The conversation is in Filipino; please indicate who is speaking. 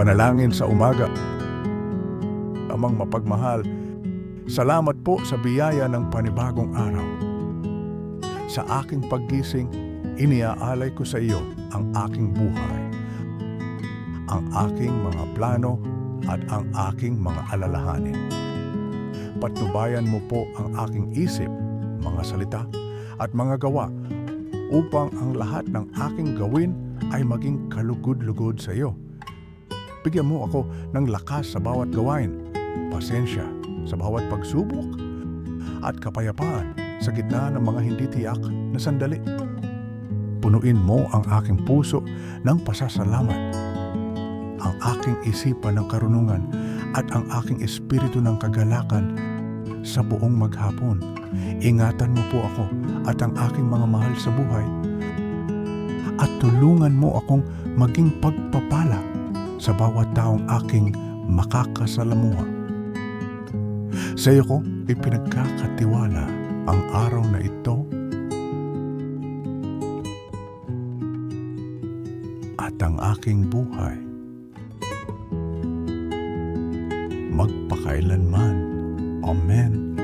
Speaker 1: Panalangin sa umaga. Amang mapagmahal, salamat po sa biyaya ng panibagong araw. Sa aking paggising, iniaalay ko sa iyo ang aking buhay, ang aking mga plano at ang aking mga alalahanin. Patnubayan mo po ang aking isip, mga salita at mga gawa upang ang lahat ng aking gawin ay maging kalugod-lugod sa iyo. Bigyan mo ako ng lakas sa bawat gawain, pasensya sa bawat pagsubok, at kapayapaan sa gitna ng mga hindi tiyak na sandali. Punuin mo ang aking puso ng pasasalamat, ang aking isipan ng karunungan at ang aking espiritu ng kagalakan sa buong maghapon. Ingatan mo po ako at ang aking mga mahal sa buhay, at tulungan mo akong maging pagpapala sa bawat taong aking makakasalamuha. Sa iyo ko ipinagkakatiwala ang araw na ito at ang aking buhay magpakailanman. Amen.